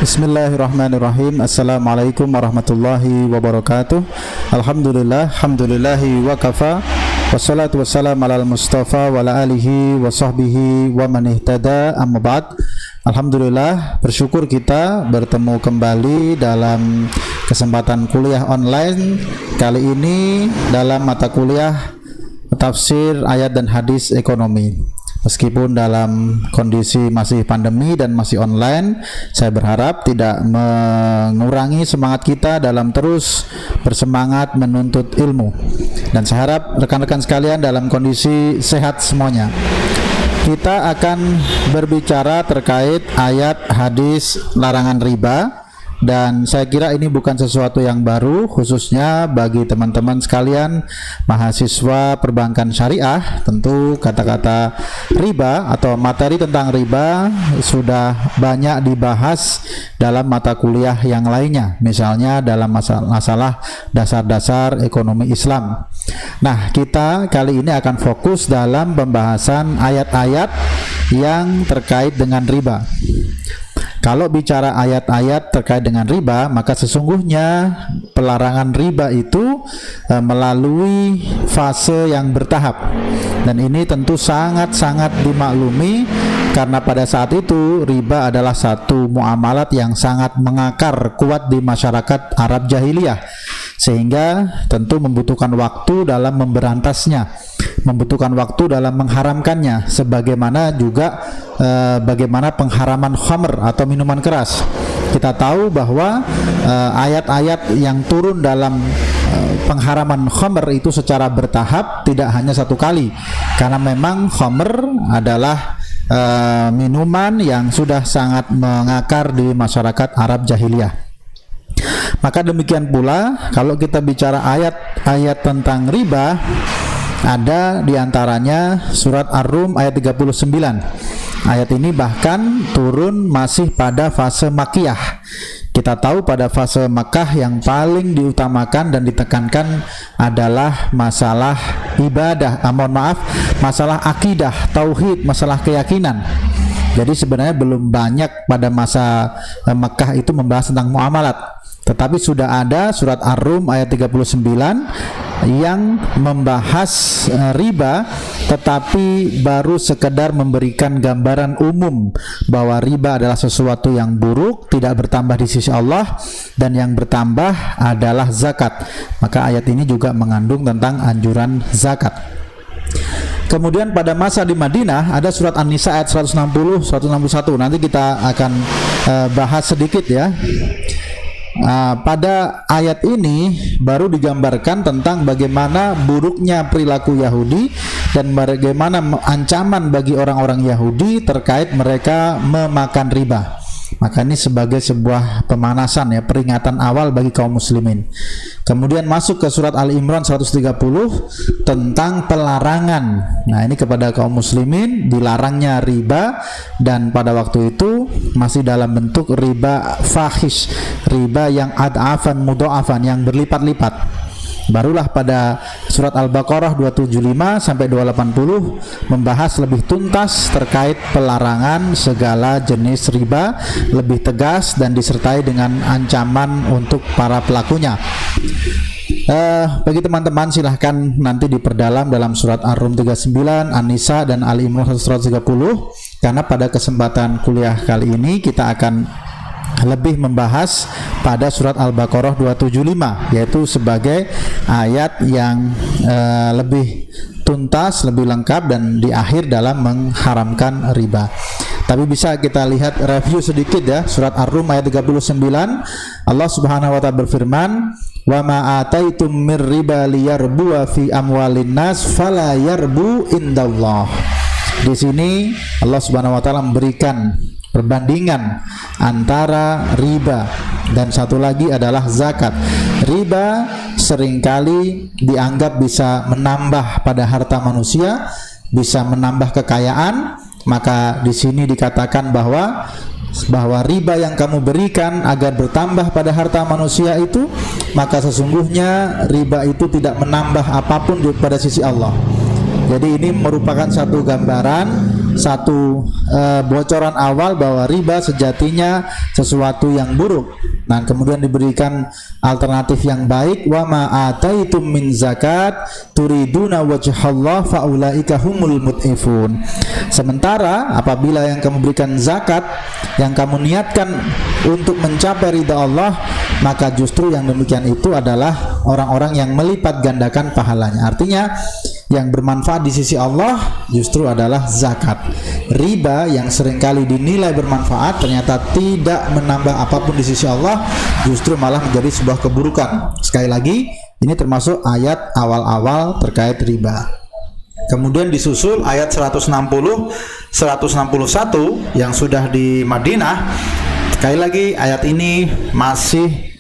Bismillahirrahmanirrahim. Assalamualaikum warahmatullahi wabarakatuh. Alhamdulillah, hamdulillahi wa kafa. Wassalatu wassalamu ala al-mustafa wa ala alihi wa sahbihi wa man ihtada, amma ba'd. Alhamdulillah, bersyukur kita bertemu kembali dalam kesempatan kuliah online. Kali ini dalam mata kuliah tafsir ayat dan hadis ekonomi. Meskipun dalam kondisi masih pandemi dan masih online, saya berharap tidak mengurangi semangat kita dalam terus bersemangat menuntut ilmu. Dan saya harap rekan-rekan sekalian dalam kondisi sehat semuanya. Kita akan berbicara terkait ayat hadis larangan riba. Dan saya kira ini bukan sesuatu yang baru, khususnya bagi teman-teman sekalian mahasiswa perbankan syariah. Tentu kata-kata riba atau materi tentang riba sudah banyak dibahas dalam mata kuliah yang lainnya, misalnya dalam masalah dasar-dasar ekonomi Islam. Nah, kita kali ini akan fokus dalam pembahasan ayat-ayat yang terkait dengan riba. Kalau bicara ayat-ayat terkait dengan riba, maka sesungguhnya pelarangan riba itu melalui fase yang bertahap. Dan ini tentu sangat-sangat dimaklumi karena pada saat itu riba adalah satu muamalat yang sangat mengakar kuat di masyarakat Arab jahiliyah, sehingga tentu membutuhkan waktu dalam memberantasnya, membutuhkan waktu dalam mengharamkannya, sebagaimana juga bagaimana pengharaman khamr atau minuman keras. Kita tahu bahwa ayat-ayat yang turun dalam pengharaman khamr itu secara bertahap, tidak hanya satu kali, karena memang khamr adalah minuman yang sudah sangat mengakar di masyarakat Arab jahiliyah. Maka demikian pula kalau kita bicara ayat-ayat tentang riba, ada diantaranya surat Ar-Rum ayat 39. Ayat ini bahkan turun masih pada fase Makkiyah. Kita tahu pada fase Makkah yang paling diutamakan dan ditekankan adalah masalah ibadah, masalah akidah, tauhid, masalah keyakinan. Jadi sebenarnya belum banyak pada masa Makkah itu membahas tentang muamalat. Tetapi sudah ada surat Ar-Rum ayat 39 yang membahas riba, tetapi baru sekedar memberikan gambaran umum bahwa riba adalah sesuatu yang buruk, tidak bertambah di sisi Allah, dan yang bertambah adalah zakat. Maka ayat ini juga mengandung tentang anjuran zakat. Kemudian pada masa di Madinah ada surat An-Nisa ayat 160, 161. Nanti kita akan bahas sedikit ya. Pada ayat ini baru digambarkan tentang bagaimana buruknya perilaku Yahudi dan bagaimana ancaman bagi orang-orang Yahudi terkait mereka memakan riba. Maka ini sebagai sebuah pemanasan ya, peringatan awal bagi kaum muslimin. Kemudian masuk ke surat Al-Imran 130 tentang pelarangan. Nah, ini kepada kaum muslimin dilarangnya riba, dan pada waktu itu masih dalam bentuk riba fahish, riba yang ad'afan mudha'afan, yang berlipat-lipat. Barulah pada surat Al-Baqarah 275 sampai 280 membahas lebih tuntas terkait pelarangan segala jenis riba, lebih tegas dan disertai dengan ancaman untuk para pelakunya. Bagi teman-teman silahkan nanti diperdalam dalam surat Ar-Rum 39, An-Nisa dan Al-Imran 130, karena pada kesempatan kuliah kali ini kita akan lebih membahas pada surat Al-Baqarah 275, yaitu sebagai ayat yang lebih tuntas, lebih lengkap, dan di akhir dalam mengharamkan riba. Tapi bisa kita lihat review sedikit ya, surat Ar-Rum ayat 39. Allah Subhanahu wa taala berfirman, "Wa ma ataitum mir riba liyarbu fi amwalin nas fala yarbu indallah." Di sini Allah Subhanahu wa taala memberikan perbandingan antara riba dan satu lagi adalah zakat. Riba seringkali dianggap bisa menambah pada harta manusia, bisa menambah kekayaan. Maka di sini dikatakan bahwa riba yang kamu berikan agar bertambah pada harta manusia itu, maka sesungguhnya riba itu tidak menambah apapun pada sisi Allah. Jadi ini merupakan satu gambaran, satu bocoran awal bahwa riba sejatinya sesuatu yang buruk. Nah, kemudian diberikan alternatif yang baik, wa ma ataitum min zakat turiduna wajhallah faulaika humul mut'ifun. Sementara apabila yang kamu berikan zakat, yang kamu niatkan untuk mencapai ridha Allah, maka justru yang demikian itu adalah orang-orang yang melipat gandakan pahalanya. Artinya yang bermanfaat di sisi Allah justru adalah zakat. Riba yang seringkali dinilai bermanfaat ternyata tidak menambah apapun di sisi Allah, justru malah menjadi sebuah keburukan. Sekali lagi, ini termasuk ayat awal-awal terkait riba. Kemudian disusul ayat 160, 161 yang sudah di Madinah. Sekali lagi, ayat ini masih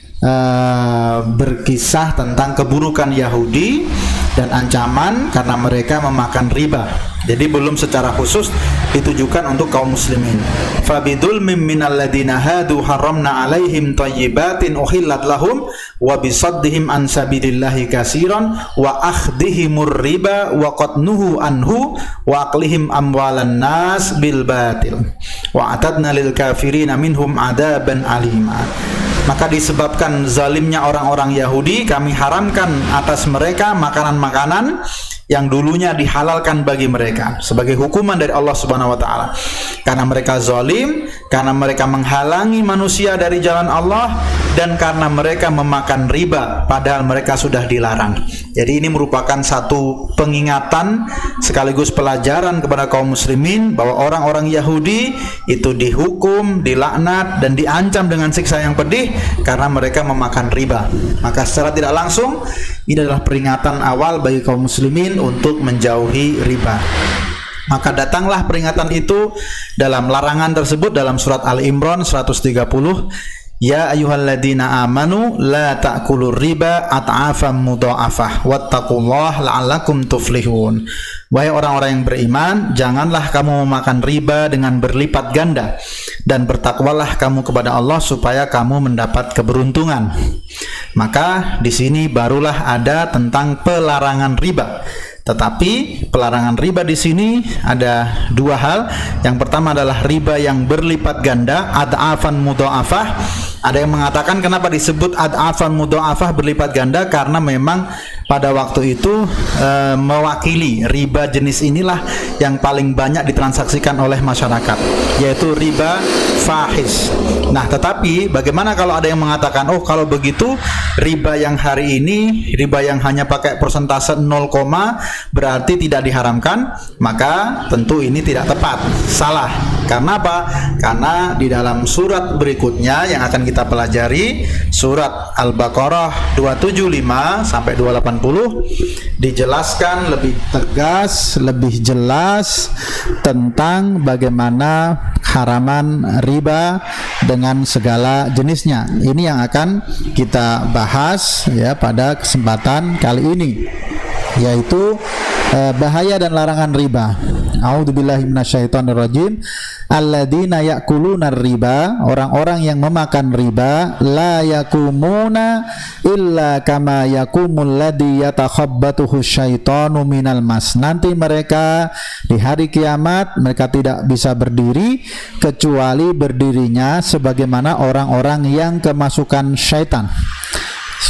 berkisah tentang keburukan Yahudi dan ancaman karena mereka memakan riba. Jadi belum secara khusus ditujukan untuk kaum muslimin. Fabidulmim minal ladina hadu haramna alaihim thayyibatin uhillat lahum wa bisaddihim an sabilillahi katsiran wa akhdihimur riba wa qatnuhu anhu wa aqlihim amwalan nas bil batil wa atadna lil kafirina minhum adaban alima. Maka disebabkan zalimnya orang-orang Yahudi, kami haramkan atas mereka makanan-makanan yang dulunya dihalalkan bagi mereka sebagai hukuman dari Allah Subhanahu wa taala. Karena mereka zalim, karena mereka menghalangi manusia dari jalan Allah, dan karena mereka memakan riba padahal mereka sudah dilarang. Jadi ini merupakan satu pengingatan sekaligus pelajaran kepada kaum muslimin bahwa orang-orang Yahudi itu dihukum, dilaknat dan diancam dengan siksa yang pedih karena mereka memakan riba. Maka secara tidak langsung ini adalah peringatan awal bagi kaum muslimin untuk menjauhi riba. Maka datanglah peringatan itu dalam larangan tersebut dalam surat Al-Imran 130. Ya ayyuhalladzina amanu la ta'kulur riba at'afam mudha'afah wattaqullaha la'allakum tuflihun. Wahai orang-orang yang beriman, janganlah kamu memakan riba dengan berlipat ganda, dan bertakwalah kamu kepada Allah supaya kamu mendapat keberuntungan. Maka di sini barulah ada tentang pelarangan riba. Tetapi pelarangan riba di sini ada dua hal. Yang pertama adalah riba yang berlipat ganda, ad'afan mudha'afah. Ada yang mengatakan kenapa disebut ad'afan mudha'afah, berlipat ganda, karena memang pada waktu itu mewakili riba jenis inilah yang paling banyak ditransaksikan oleh masyarakat, yaitu riba fahish. Nah, tetapi bagaimana kalau ada yang mengatakan, oh kalau begitu riba yang hari ini, riba yang hanya pakai persentase 0, berarti tidak diharamkan? Maka tentu ini tidak tepat, salah. Karena apa? Karena di dalam surat berikutnya yang akan kita pelajari, surat Al-Baqarah 275 sampai 280, dijelaskan lebih tegas, lebih jelas tentang bagaimana haraman riba dengan segala jenisnya. Ini yang akan kita bahas ya pada kesempatan kali ini, yaitu bahaya dan larangan riba. A'udzubillahi minasyaitonirrajim. Alladzina ya'kuluna riba, orang-orang yang memakan riba, la yakumuna illa kama yakumul ladzi yatakhabbatuhu syaitanu minal mas. Nanti mereka di hari kiamat mereka tidak bisa berdiri kecuali berdirinya sebagaimana orang-orang yang kemasukan syaitan.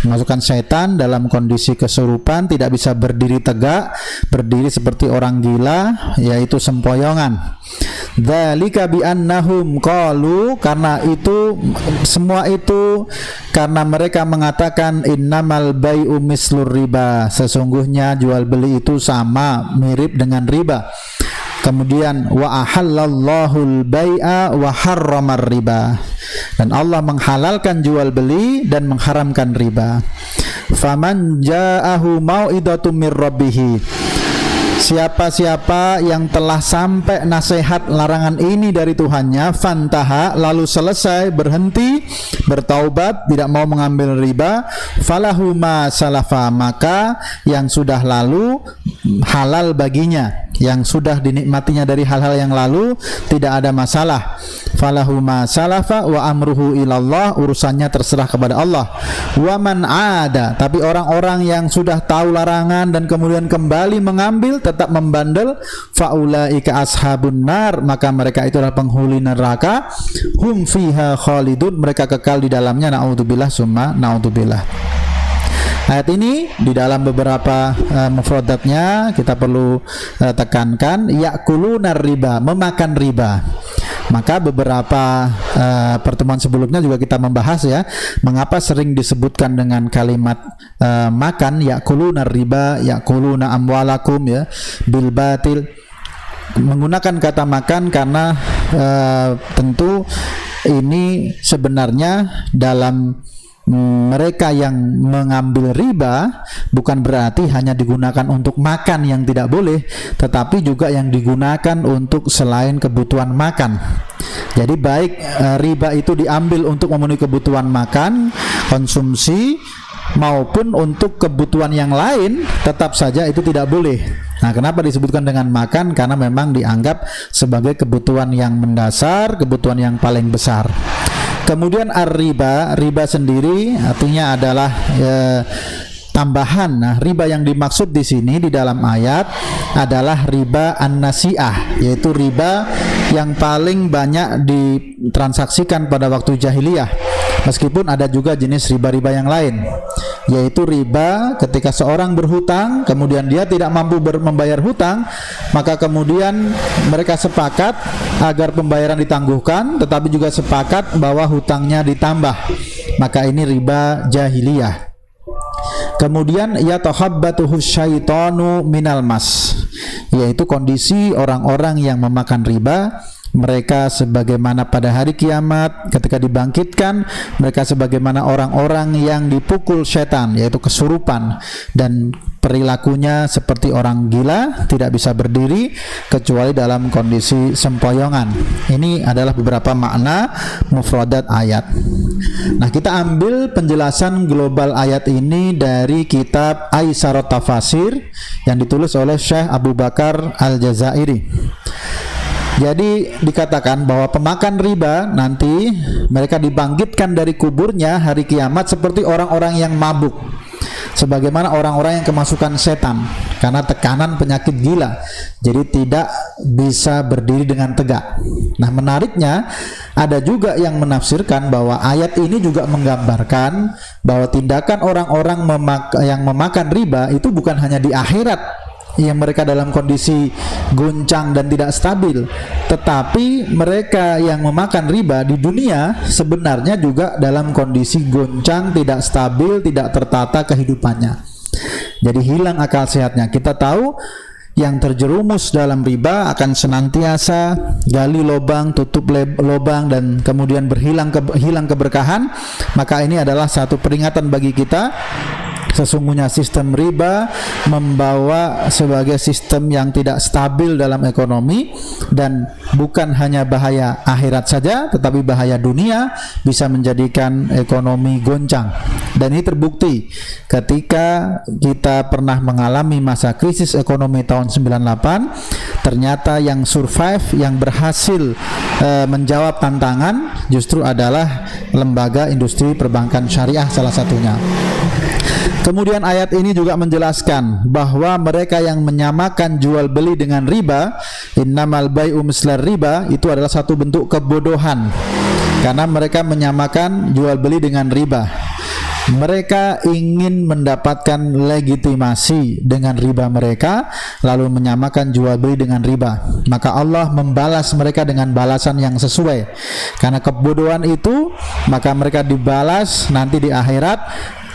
Masukkan syaitan dalam kondisi kesurupan, tidak bisa berdiri tegak, berdiri seperti orang gila, yaitu sempoyongan. Dzalika bi annahum qalu, karena itu semua itu karena mereka mengatakan innamal bai'u mislur riba, sesungguhnya jual beli itu sama, mirip dengan riba. Kemudian wa ahallallahu al-bai'a wa harramar riba, dan Allah menghalalkan jual beli dan mengharamkan riba. Faman ja'ahu mau'idatum mir rabbih, siapa-siapa yang telah sampai nasihat larangan ini dari Tuhannya, fantaha, lalu selesai, berhenti, bertaubat, tidak mau mengambil riba, falahu ma salafa, maka yang sudah lalu halal baginya, yang sudah dinikmatinya dari hal-hal yang lalu tidak ada masalah. falahu ma salafa wa amruhu ilallah, urusannya terserah kepada Allah. Wa man ada, tapi orang-orang yang sudah tahu larangan dan kemudian kembali mengambil, tetap membandel, faulaika ashabun nar, maka mereka itu adalah penghuni neraka, hum fiha khalidun, mereka kekal di dalamnya, naudzubillah summa naudzubillah. Ayat ini di dalam beberapa mufradatnya kita perlu tekankan, yakuluna riba, memakan riba. Maka beberapa pertemuan sebelumnya juga kita membahas ya, mengapa sering disebutkan dengan kalimat makan, yakuluna riba, yakuluna amwalakum ya bil batil. Menggunakan kata makan karena tentu ini sebenarnya dalam mereka yang mengambil riba bukan berarti hanya digunakan untuk makan yang tidak boleh, tetapi juga yang digunakan untuk selain kebutuhan makan. Jadi baik riba itu diambil untuk memenuhi kebutuhan makan, konsumsi, maupun untuk kebutuhan yang lain, tetap saja itu tidak boleh. Nah, kenapa disebutkan dengan makan? Karena memang dianggap sebagai kebutuhan yang mendasar, kebutuhan yang paling besar. Kemudian ar-riba, riba sendiri artinya adalah tambahan. Nah, riba yang dimaksud di sini di dalam ayat adalah riba an-nasi'ah, yaitu riba yang paling banyak ditransaksikan pada waktu jahiliyah. Meskipun ada juga jenis riba-riba yang lain, yaitu riba ketika seorang berhutang, kemudian dia tidak mampu membayar hutang, maka kemudian mereka sepakat agar pembayaran ditangguhkan, tetapi juga sepakat bahwa hutangnya ditambah. Maka ini riba jahiliyah. Kemudian yatahabbatuhu syaitanu minal mas, yaitu kondisi orang-orang yang memakan riba. Mereka sebagaimana pada hari kiamat ketika dibangkitkan, mereka sebagaimana orang-orang yang dipukul setan, yaitu kesurupan, dan perilakunya seperti orang gila, tidak bisa berdiri kecuali dalam kondisi sempoyongan. Ini adalah beberapa makna mufradat ayat. Nah, kita ambil penjelasan global ayat ini dari kitab Aisyarut Tafasir yang ditulis oleh Syekh Abu Bakar Al-Jazairi. Jadi dikatakan bahwa pemakan riba nanti mereka dibangkitkan dari kuburnya hari kiamat seperti orang-orang yang mabuk, sebagaimana orang-orang yang kemasukan setan karena tekanan penyakit gila, jadi tidak bisa berdiri dengan tegak. Nah, menariknya ada juga yang menafsirkan bahwa ayat ini juga menggambarkan bahwa tindakan orang-orang yang memakan riba itu bukan hanya di akhirat yang mereka dalam kondisi goncang dan tidak stabil, tetapi mereka yang memakan riba di dunia sebenarnya juga dalam kondisi goncang, tidak stabil, tidak tertata kehidupannya. Jadi hilang akal sehatnya. Kita tahu yang terjerumus dalam riba akan senantiasa gali lubang, tutup lubang, dan kemudian hilang keberkahan. Maka ini adalah satu peringatan bagi kita. Sesungguhnya sistem riba membawa sebagai sistem yang tidak stabil dalam ekonomi, dan bukan hanya bahaya akhirat saja tetapi bahaya dunia, bisa menjadikan ekonomi goncang. Dan ini terbukti ketika kita pernah mengalami masa krisis ekonomi tahun 98, ternyata yang survive, yang berhasil menjawab tantangan justru adalah lembaga industri perbankan syariah salah satunya. Kemudian ayat ini juga menjelaskan bahwa mereka yang menyamakan jual beli dengan riba, innamal bai'u mislar riba, itu adalah satu bentuk kebodohan, karena mereka menyamakan jual beli dengan riba. Mereka ingin mendapatkan legitimasi dengan riba mereka, lalu menyamakan jual beli dengan riba. Maka Allah membalas mereka dengan balasan yang sesuai. Karena kebodohan itu, maka mereka dibalas nanti di akhirat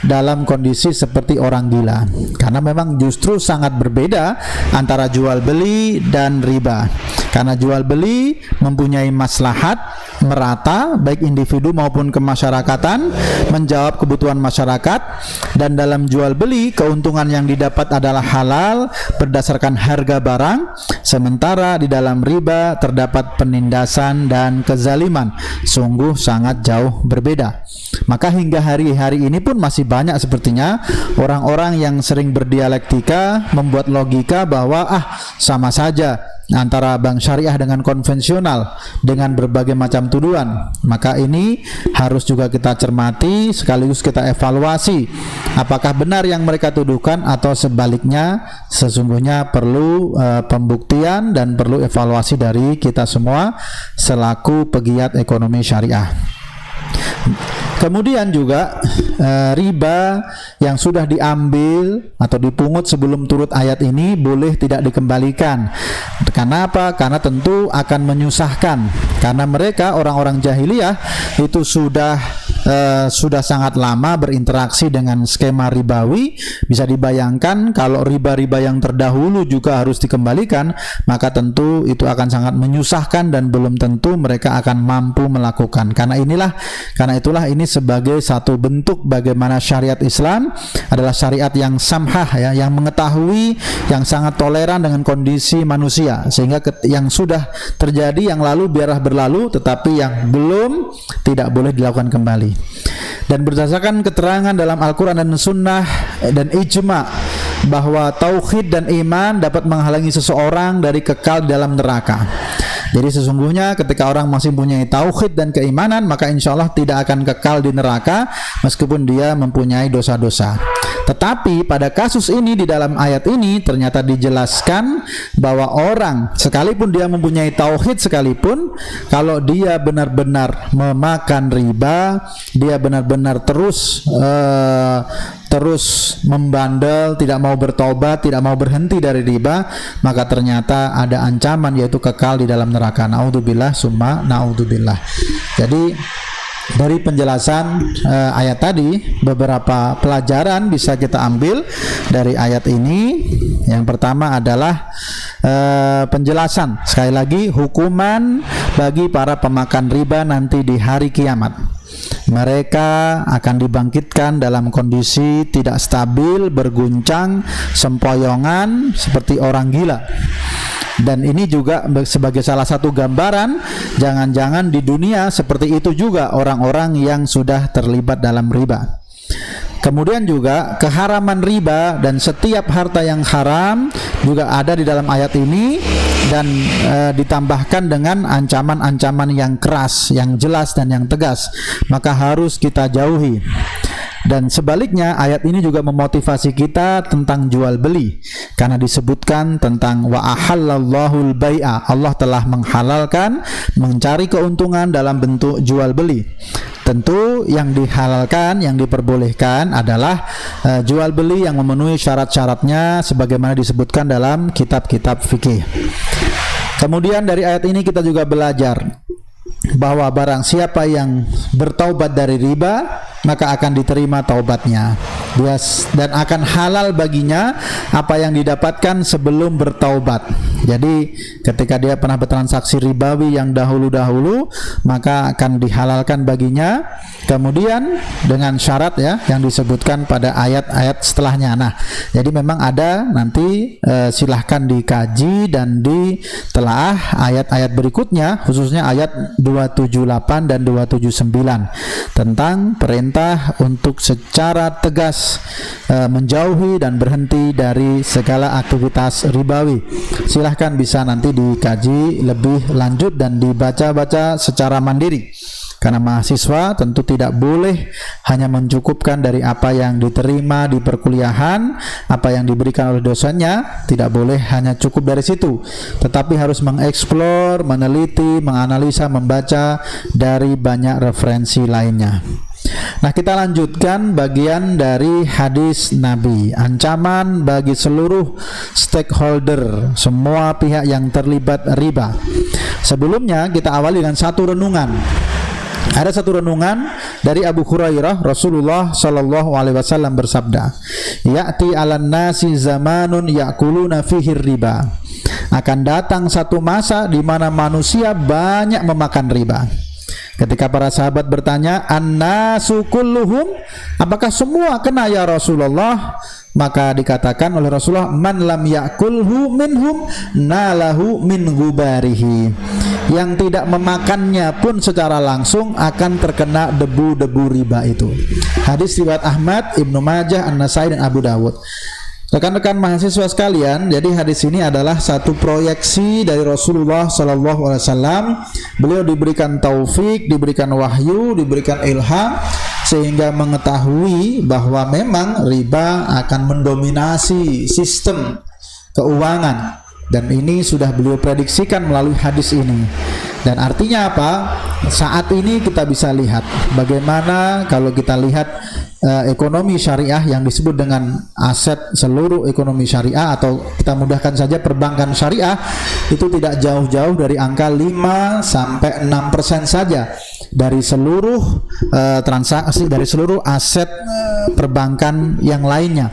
dalam kondisi seperti orang gila. Karena memang justru sangat berbeda antara jual beli dan riba. Karena jual beli mempunyai maslahat merata baik individu maupun kemasyarakatan, menjawab kebutuhan masyarakat, dan dalam jual beli keuntungan yang didapat adalah halal berdasarkan harga barang, sementara di dalam riba terdapat penindasan dan kezaliman. Sungguh sangat jauh berbeda. Maka hingga hari-hari ini pun masih banyak sepertinya orang-orang yang sering berdialektika, membuat logika bahwa sama saja antara bank syariah dengan konvensional dengan berbagai macam tuduhan. Maka ini harus juga kita cermati sekaligus kita evaluasi apakah benar yang mereka tuduhkan atau sebaliknya. Sesungguhnya perlu pembuktian dan perlu evaluasi dari kita semua selaku pegiat ekonomi syariah. Kemudian juga riba yang sudah diambil atau dipungut sebelum turut ayat ini boleh tidak dikembalikan. Karena apa? Karena tentu akan menyusahkan. Karena mereka orang-orang jahiliyah itu sudah sangat lama berinteraksi dengan skema ribawi. Bisa dibayangkan kalau riba-riba yang terdahulu juga harus dikembalikan, maka tentu itu akan sangat menyusahkan dan belum tentu mereka akan mampu melakukan. Karena itulah ini sebagai satu bentuk bagaimana syariat Islam adalah syariat yang samhah, ya, yang mengetahui, yang sangat toleran dengan kondisi manusia, sehingga yang sudah terjadi yang lalu biarlah berlalu, tetapi yang belum tidak boleh dilakukan kembali. Dan berdasarkan keterangan dalam Al-Quran dan Sunnah dan ijma bahwa tauhid dan iman dapat menghalangi seseorang dari kekal dalam neraka. Jadi sesungguhnya ketika orang masih mempunyai tauhid dan keimanan, maka insya Allah tidak akan kekal di neraka meskipun dia mempunyai dosa-dosa. Tetapi pada kasus ini, di dalam ayat ini ternyata dijelaskan bahwa orang sekalipun dia mempunyai tauhid sekalipun, kalau dia benar-benar memakan riba, dia benar-benar terus membandel, tidak mau bertobat, tidak mau berhenti dari riba, maka ternyata ada ancaman, yaitu kekal di dalam neraka. Naudzubillah summa naudzubillah. Jadi dari penjelasan ayat tadi, beberapa pelajaran bisa kita ambil dari ayat ini. Yang pertama adalah penjelasan, sekali lagi, hukuman bagi para pemakan riba nanti di hari kiamat. Mereka akan dibangkitkan dalam kondisi tidak stabil, berguncang, sempoyongan seperti orang gila. Dan ini juga sebagai salah satu gambaran, jangan-jangan di dunia seperti itu juga orang-orang yang sudah terlibat dalam riba. Kemudian juga keharaman riba dan setiap harta yang haram juga ada di dalam ayat ini, dan ditambahkan dengan ancaman-ancaman yang keras, yang jelas dan yang tegas, maka harus kita jauhi. Dan sebaliknya, ayat ini juga memotivasi kita tentang jual beli, karena disebutkan tentang wa ahallallahul bai'a, Allah telah menghalalkan mencari keuntungan dalam bentuk jual beli. Tentu yang dihalalkan, yang diperbolehkan adalah jual beli yang memenuhi syarat-syaratnya sebagaimana disebutkan dalam kitab-kitab fikih. Kemudian dari ayat ini kita juga belajar bahwa barang siapa yang bertaubat dari riba, maka akan diterima taubatnya, dan akan halal baginya apa yang didapatkan sebelum bertaubat. Jadi ketika dia pernah bertransaksi ribawi yang dahulu-dahulu, maka akan dihalalkan baginya, kemudian dengan syarat, ya, yang disebutkan pada ayat-ayat setelahnya. Nah, jadi memang ada nanti silahkan dikaji dan ditelaah ayat-ayat berikutnya, khususnya ayat 278 dan 279 tentang perintah untuk secara tegas menjauhi dan berhenti dari segala aktivitas ribawi. Silahkan bisa nanti dikaji lebih lanjut dan dibaca-baca secara mandiri. Karena mahasiswa tentu tidak boleh hanya mencukupkan dari apa yang diterima di perkuliahan, apa yang diberikan oleh dosennya, tidak boleh hanya cukup dari situ, tetapi harus mengeksplor, meneliti, menganalisa, membaca dari banyak referensi lainnya. Nah, kita lanjutkan bagian dari hadis Nabi, ancaman bagi seluruh stakeholder, semua pihak yang terlibat riba. Sebelumnya kita awali dengan satu renungan. Ada satu renungan dari Abu Hurairah, Rasulullah Shallallahu Alaihi Wasallam bersabda, "Ya'ti 'alan nasi zamanun ya'kuluna fihi riba." Akan datang satu masa di mana manusia banyak memakan riba. Ketika para sahabat bertanya, "Annasu kulluhum?" Apakah semua kena ya Rasulullah? Maka dikatakan oleh Rasulullah, "Man lam yakulhu minhum nalahu min gubarihi." Yang tidak memakannya pun secara langsung akan terkena debu-debu riba itu. Hadis riwayat Ahmad, Ibnu Majah, An-Nasai dan Abu Dawud. Rekan-rekan mahasiswa sekalian, jadi hadis ini adalah satu proyeksi dari Rasulullah SAW. Beliau diberikan taufik, diberikan wahyu, diberikan ilham, sehingga mengetahui bahwa memang riba akan mendominasi sistem keuangan, dan ini sudah beliau prediksikan melalui hadis ini. Dan artinya apa? Saat ini kita bisa lihat bagaimana kalau kita lihat ekonomi syariah yang disebut dengan aset seluruh ekonomi syariah, atau kita mudahkan saja perbankan syariah, itu tidak jauh-jauh dari angka 5-6% saja dari seluruh transaksi, dari seluruh aset perbankan yang lainnya.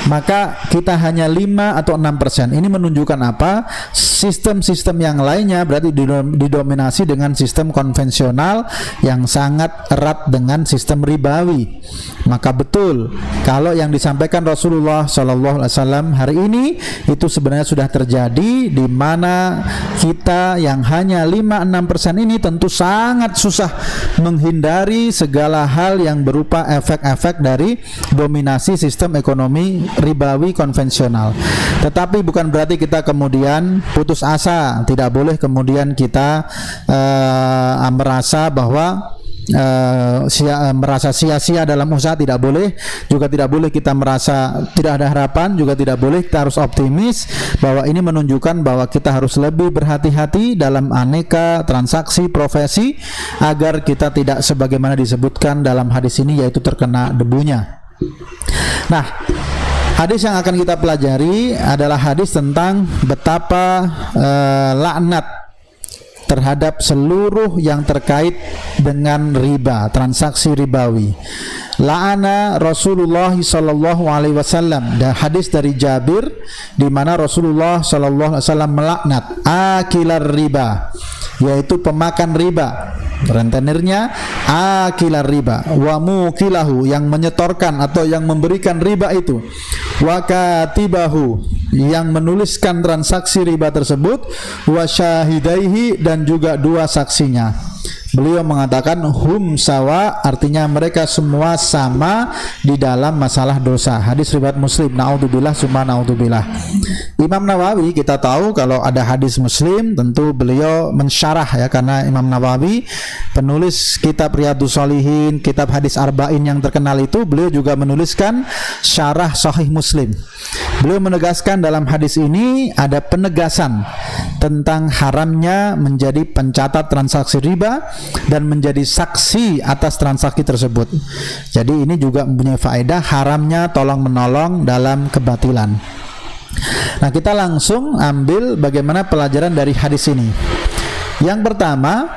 Maka kita hanya 5 atau 6%. Ini menunjukkan apa? Sistem-sistem yang lainnya berarti didominasi dengan sistem konvensional yang sangat erat dengan sistem ribawi. Maka betul kalau yang disampaikan Rasulullah SAW hari ini itu sebenarnya sudah terjadi, di mana kita yang hanya 5-6% ini tentu sangat susah menghindari segala hal yang berupa efek-efek dari dominasi sistem ekonomi ribawi konvensional. Tetapi bukan berarti kita kemudian putus asa. Tidak boleh kemudian kita merasa bahwa merasa sia-sia dalam usaha, tidak boleh. Juga tidak boleh kita merasa tidak ada harapan, juga tidak boleh. Kita harus optimis bahwa ini menunjukkan bahwa kita harus lebih berhati-hati dalam aneka transaksi profesi agar kita tidak sebagaimana disebutkan dalam hadis ini, yaitu terkena debunya. Nah, hadis yang akan kita pelajari adalah hadis tentang betapa laknat terhadap seluruh yang terkait dengan riba, transaksi ribawi. La'ana Rasulullah sallallahu alaihi wasallam. Dan hadis dari Jabir di mana Rasulullah sallallahu alaihi wasallam melaknat akilar riba, yaitu pemakan riba, rentenirnya akilar riba, wa mukilahu, yang menyetorkan atau yang memberikan riba itu, wa katibahu, yang menuliskan transaksi riba tersebut, wa syahidaihi, dan juga dua saksinya. Beliau mengatakan hum sawa, artinya mereka semua sama di dalam masalah dosa. Hadis riwayat Muslim. Naudzubillah summa naudzubillah. Imam Nawawi, kita tahu kalau ada hadis Muslim tentu beliau mensyarah ya, karena Imam Nawawi penulis kitab Riyadhus Shalihin, kitab hadis Arba'in yang terkenal itu, beliau juga menuliskan syarah Sahih Muslim. Beliau menegaskan dalam hadis ini ada penegasan tentang haramnya menjadi pencatat transaksi riba dan menjadi saksi atas transaksi tersebut. Jadi ini juga mempunyai faedah haramnya tolong menolong dalam kebatilan. Nah, kita langsung ambil bagaimana pelajaran dari hadis ini. Yang pertama,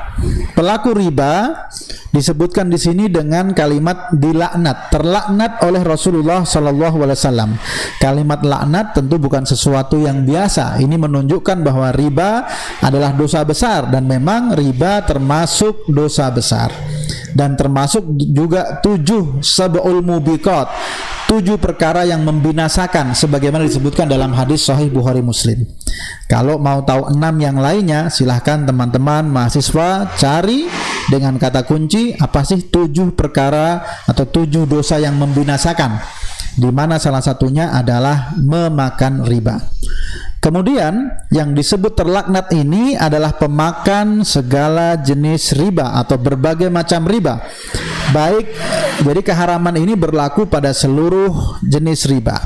pelaku riba disebutkan di sini dengan kalimat dilaknat, terlaknat oleh Rasulullah sallallahu alaihi wasallam. Kalimat laknat tentu bukan sesuatu yang biasa. Ini menunjukkan bahwa riba adalah dosa besar, dan memang riba termasuk dosa besar. Dan termasuk juga 7 sab'ul mubiqat, 7 perkara yang membinasakan sebagaimana disebutkan dalam hadis Sahih Bukhari Muslim. Kalau mau tahu 6 yang lainnya, silahkan teman-teman mahasiswa cari dengan kata kunci apa sih 7 perkara atau 7 dosa yang membinasakan, di mana salah satunya adalah memakan riba. Kemudian yang disebut terlaknat ini adalah pemakan segala jenis riba atau berbagai macam riba. Baik, jadi keharaman ini berlaku pada seluruh jenis riba.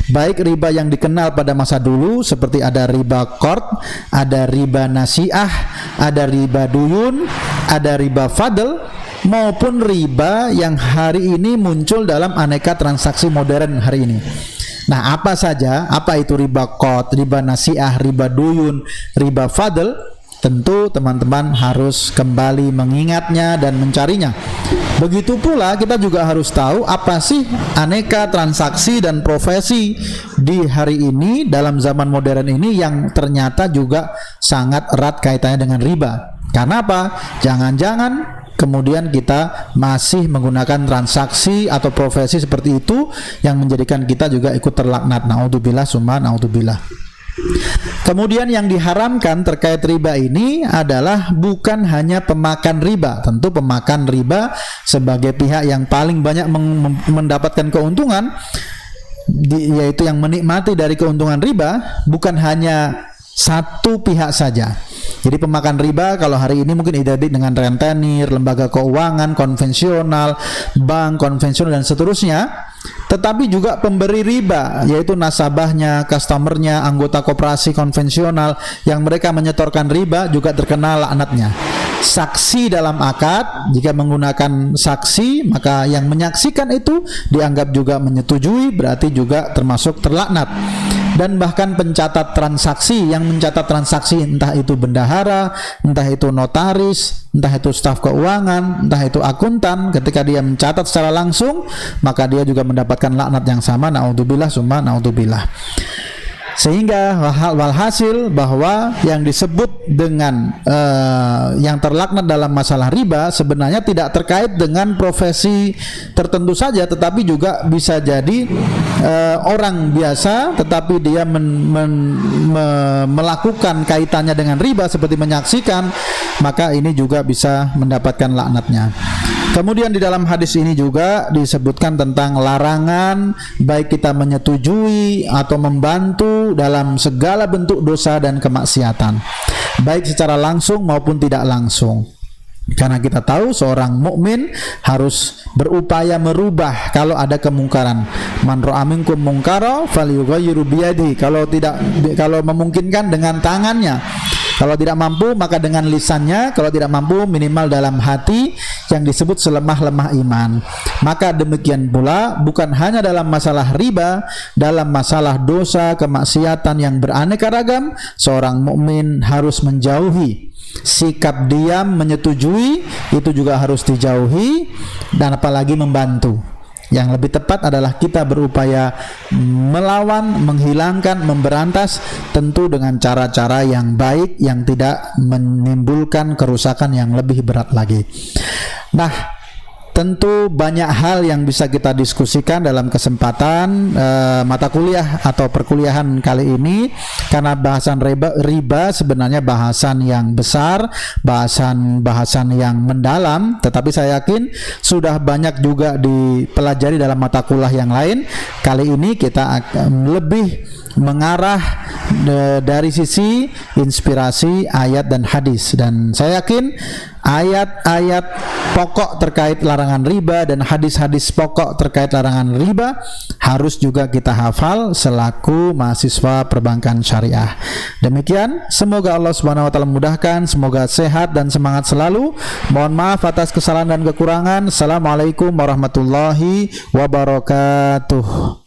Baik riba yang dikenal pada masa dulu seperti ada riba qard, ada riba nasiah, ada riba duyun, ada riba fadl, maupun riba yang hari ini muncul dalam aneka transaksi modern hari ini. Nah, apa saja? Apa itu riba qard, riba nasiah, riba duyun, riba fadl? Tentu teman-teman harus kembali mengingatnya dan mencarinya. Begitu pula kita juga harus tahu apa sih aneka transaksi dan profesi di hari ini dalam zaman modern ini yang ternyata juga sangat erat kaitannya dengan riba. Karena apa? Jangan-jangan kemudian kita masih menggunakan transaksi atau profesi seperti itu yang menjadikan kita juga ikut terlaknat. Naudzubillah summa naudzubillah. Kemudian yang diharamkan terkait riba ini adalah bukan hanya pemakan riba. Tentu pemakan riba sebagai pihak yang paling banyak mendapatkan keuntungan, yaitu yang menikmati dari keuntungan riba, bukan hanya satu pihak saja. Jadi pemakan riba kalau hari ini mungkin identik dengan rentenir, lembaga keuangan konvensional, bank konvensional dan seterusnya. Tetapi juga pemberi riba, yaitu nasabahnya, customernya, anggota koperasi konvensional yang mereka menyetorkan riba juga terkena laknatnya. Saksi dalam akad, jika menggunakan saksi maka yang menyaksikan itu dianggap juga menyetujui, berarti juga termasuk terlaknat. Dan bahkan pencatat transaksi, yang mencatat transaksi entah itu bendahara, entah itu notaris, entah itu staf keuangan, entah itu akuntan, ketika dia mencatat secara langsung maka dia juga mendapatkan laknat yang sama. Naudzubillah summa naudzubillah. Sehingga walhasil bahwa yang disebut dengan yang terlaknat dalam masalah riba sebenarnya tidak terkait dengan profesi tertentu saja, tetapi juga bisa jadi orang biasa tetapi dia melakukan kaitannya dengan riba seperti menyaksikan, maka ini juga bisa mendapatkan laknatnya. Kemudian di dalam hadis ini juga disebutkan tentang larangan baik kita menyetujui atau membantu dalam segala bentuk dosa dan kemaksiatan, baik secara langsung maupun tidak langsung. Karena kita tahu seorang mukmin harus berupaya merubah kalau ada kemungkaran. Man ra'a minkum munkara falyughayyiru biyadihi. Kalau memungkinkan dengan tangannya. Kalau tidak mampu maka dengan lisannya, kalau tidak mampu minimal dalam hati yang disebut selemah-lemah iman. Maka demikian pula bukan hanya dalam masalah riba, dalam masalah dosa, kemaksiatan yang beraneka ragam, seorang mukmin harus menjauhi. Sikap diam menyetujui itu juga harus dijauhi, dan apalagi membantu. Yang lebih tepat adalah kita berupaya melawan, menghilangkan, memberantas, tentu dengan cara-cara yang baik yang tidak menimbulkan kerusakan yang lebih berat lagi. Nah, tentu banyak hal yang bisa kita diskusikan dalam kesempatan mata kuliah atau perkuliahan kali ini, karena bahasan riba sebenarnya bahasan yang besar, bahasan yang mendalam, tetapi saya yakin sudah banyak juga dipelajari dalam mata kuliah yang lain. Kali ini kita akan lebih mengarah dari sisi inspirasi ayat dan hadis, dan saya yakin ayat-ayat pokok terkait larangan riba dan hadis-hadis pokok terkait larangan riba harus juga kita hafal selaku mahasiswa perbankan syariah. Demikian, semoga Allah Subhanahu wa taala memudahkan, semoga sehat dan semangat selalu. Mohon maaf atas kesalahan dan kekurangan. Assalamualaikum warahmatullahi wabarakatuh.